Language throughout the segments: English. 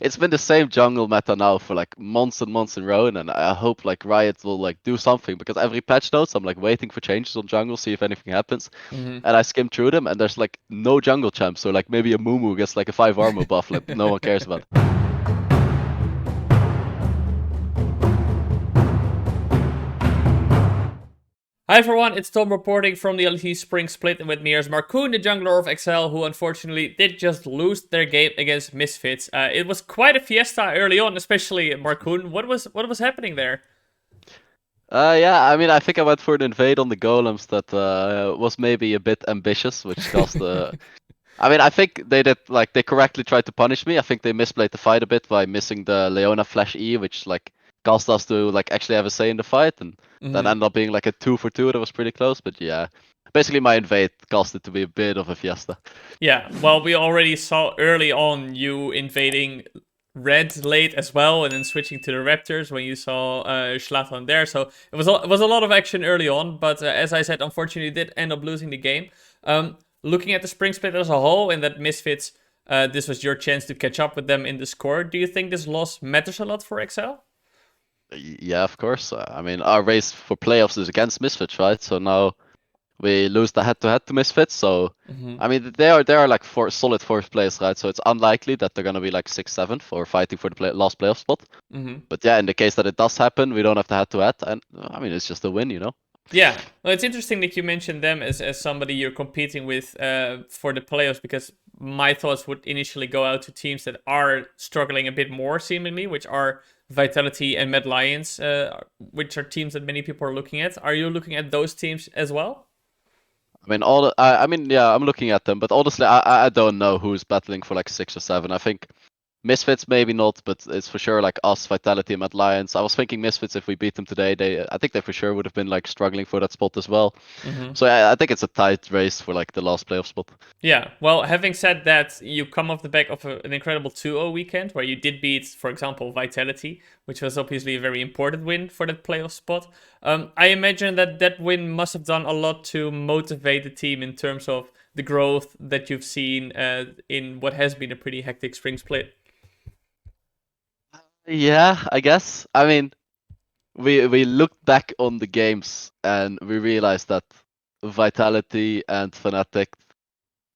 it's been the same jungle meta now for like months and months in a row, and I hope like Riot will like do something because every patch notes I'm like waiting for changes on jungle, see if anything happens, Hmm. and I skim through them, and there's like no jungle champ, so like maybe a Mumu gets like a 5 armor buff that no one cares about. Hi everyone, it's Tom reporting from the LEC Spring Split, and with me is Markoon, the jungler of Excel, who unfortunately did just lose their game against Misfits. It was quite a fiesta early on, especially Markoon. What was happening there? Yeah, I mean, I think I went for an invade on the golems that was maybe a bit ambitious, which caused I mean, I think they did like they correctly tried to punish me. I think they misplayed the fight a bit by missing the Leona flash E, which like caused us to like actually have a say in the fight, and then Hmm. ended up being like a 2-for-2 that was pretty close. But yeah, basically my invade caused it to be a bit of a fiesta. Yeah, well, we already saw early on you invading red late as well, and then switching to the Raptors when you saw Schlatan there. So it was a lot of action early on, but as I said, unfortunately, you did end up losing the game. Looking at the Spring Split as a whole, and that Misfits, this was your chance to catch up with them in the score. Do you think this loss matters a lot for Excel? Yeah, of course. I mean, our race for playoffs is against Misfits, right? So now we lose the head-to-head to Misfits. So Hmm. I mean, they are like solid fourth place, right? So it's unlikely that they're gonna be like sixth, seventh, or fighting for the last playoff spot. Hmm. But yeah, in the case that it does happen, we don't have to head-to-head, and I mean, it's just a win, you know. Yeah, well, it's interesting that you mentioned them as somebody you're competing with for the playoffs because my thoughts would initially go out to teams that are struggling a bit more, seemingly, which are Vitality and Mad Lions, which are teams that many people are looking at. Are you looking at those teams as well? I mean, I mean, yeah, I'm looking at them, but honestly, I don't know who's battling for like six or seven. I think Misfits maybe not, but it's for sure like us, Vitality, and Mad Lions. I was thinking Misfits if we beat them today, I think they for sure would have been like struggling for that spot as well. Mm-hmm. So I think it's a tight race for like the last playoff spot. Yeah, well, having said that, you come off the back of an incredible 2-0 weekend where you did beat, for example, Vitality, which was obviously a very important win for that playoff spot. I imagine that that win must have done a lot to motivate the team in terms of the growth that you've seen in what has been a pretty hectic spring split. Yeah, I guess. I mean, we looked back on the games and we realized that Vitality and Fnatic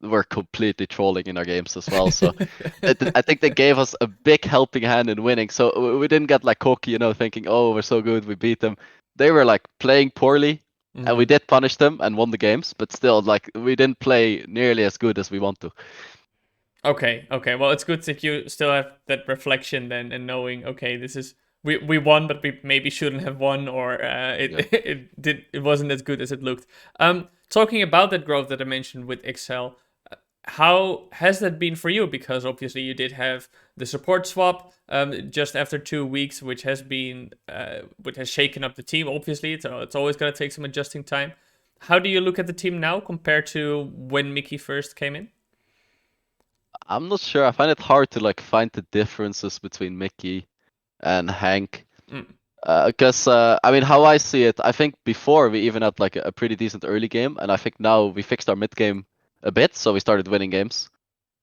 were completely trolling in our games as well. So I think they gave us a big helping hand in winning. So we didn't get like cocky, you know, thinking, oh, we're so good, we beat them. They were like playing poorly, and we Hmm. did punish them and won the games, but still, like we didn't play nearly as good as we want to. Okay, okay. Well, it's good that you still have that reflection then and knowing, okay, this is we won, but we maybe shouldn't have won, or it Yeah. it wasn't as good as it looked. Talking about that growth that I mentioned with Excel, how has that been for you? Because obviously you did have the support swap just after 2 weeks, which has shaken up the team. Obviously, it's always gonna take some adjusting time. How do you look at the team now compared to when Mickey first came in? I'm not sure. I find it hard to like find the differences between Mickey and Hank. Mm. Because I mean, how I see it, I think before we even had like a pretty decent early game, and I think now we fixed our mid game a bit, so we started winning games.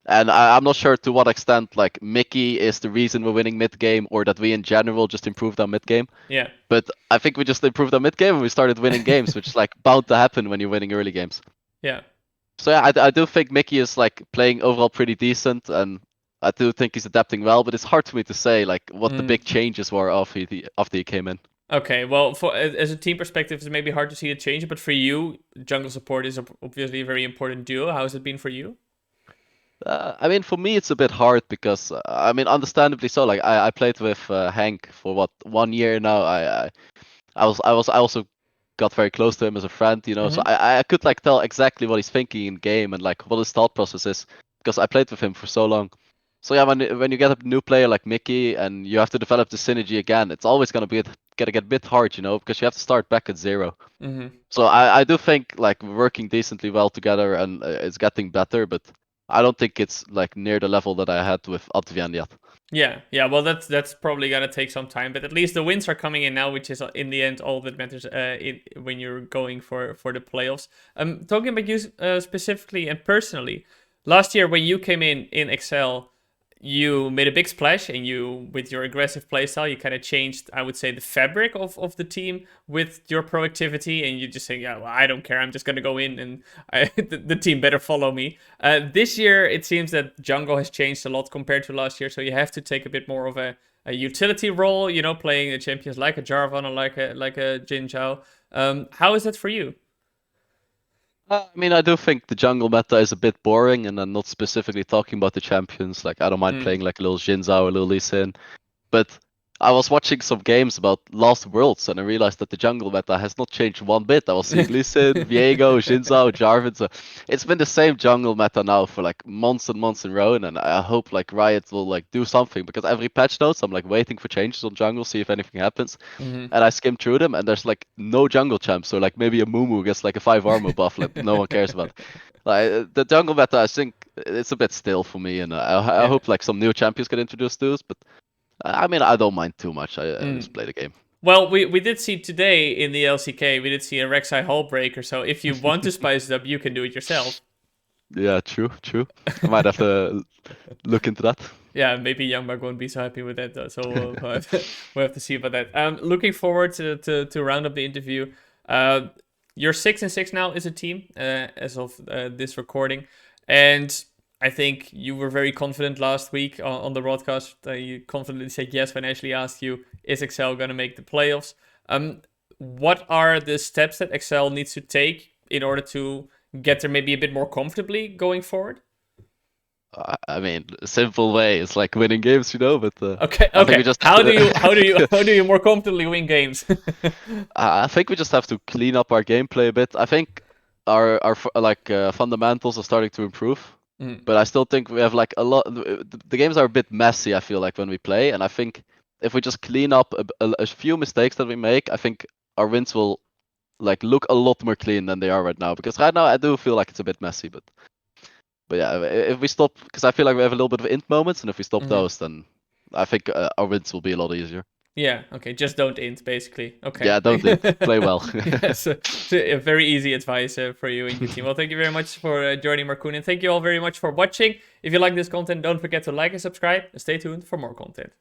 And I'm not sure to what extent like Mickey is the reason we're winning mid game, or that we in general just improved our mid game. Yeah. But I think we just improved our mid game and we started winning games, which is like bound to happen when you're winning early games. Yeah. So yeah, I do think Mickey is like playing overall pretty decent, and I do think he's adapting well. But it's hard for me to say like what the Mm. big changes were after he came in. Okay, well, for as a team perspective, it's maybe hard to see a change, but for you, jungle support is obviously a very important duo. How has it been for you? I mean, for me, it's a bit hard because I mean, understandably so. Like I played with Hank for what 1 year now. I also got very close to him as a friend, you know. So Mm-hmm. I could like tell exactly what he's thinking in game and like what his thought process is because I played with him for so long. So yeah, when you get a new player like Mickey and you have to develop the synergy again, it's always gonna get a bit hard, you know, because you have to start back at zero. Mm-hmm. So I do think like we're working decently well together and it's getting better, but I don't think it's like near the level that I had with Advian yet. Yeah, yeah. Well, that's probably gonna take some time, but at least the wins are coming in now, which is in the end all that matters. When you're going for the playoffs. Talking about you specifically and personally, last year when you came in Excel, you made a big splash, and you, with your aggressive playstyle, you kind of changed, I would say, the fabric of the team with your proactivity, and you just say, yeah, well, I don't care, I'm just gonna go in, and the team better follow me. This year, it seems that jungle has changed a lot compared to last year, so you have to take a bit more of a utility role, playing the champions like a Jarvan or like a Jin Zhao. How is that for you? I mean, I do think the jungle meta is a bit boring, and I'm not specifically talking about the champions. Like, I don't mind Mm. playing like a little Xin Zhao, a little Lee Sin, but I was watching some games about Last Worlds, and I realized that the jungle meta has not changed one bit. I was seeing Lee Sin, Viego, Xin Zhao, Jarvan. So it's been the same jungle meta now for like months and months in a row, and I hope like Riot will like do something, because every patch notes I'm like waiting for changes on jungle, see if anything happens. Mhm. And I skim through them, and there's like no jungle champs. So like maybe a Mumu gets like a 5 armor buff, like no one cares about. Like the jungle meta, I think it's a bit still for me, and I Yeah. hope like some new champions get introduced to us. But I mean, I don't mind too much. I Mm. just play the game. Well, we did see today in the LCK, we did see a Rek'Sai Hullbreaker, so if you want to spice it up, you can do it yourself. Yeah, true, true. I might have to look into that. Yeah, maybe Youngmark won't be so happy with that, though, so we'll have to see about that. Looking forward to round up the interview. You're 6-6 now as a team, as of this recording, and I think you were very confident last week on the broadcast. You confidently said yes when Ashley asked you, is Excel going to make the playoffs? What are the steps that Excel needs to take in order to get there maybe a bit more comfortably going forward? I mean, simple way. It's like winning games, But Okay, I think we okay. just have How do you to. more comfortably win games? I think we just have to clean up our gameplay a bit. I think our fundamentals are starting to improve, Mm, but I still think we have like a lot. The games are a bit messy. I feel like when we play, and I think if we just clean up a few mistakes that we make, I think our wins will like look a lot more clean than they are right now. Because right now I do feel like it's a bit messy, but yeah, if we stop, because I feel like we have a little bit of int moments, and if we stop mhm. those, then I think our wins will be a lot easier. Yeah, okay. Just don't int, basically. Okay. Yeah, don't int, play well. Yes, so a very easy advice for you and your team. Well, thank you very much for joining, Markoon, and thank you all very much for watching. If you like this content, don't forget to like and subscribe, and stay tuned for more content.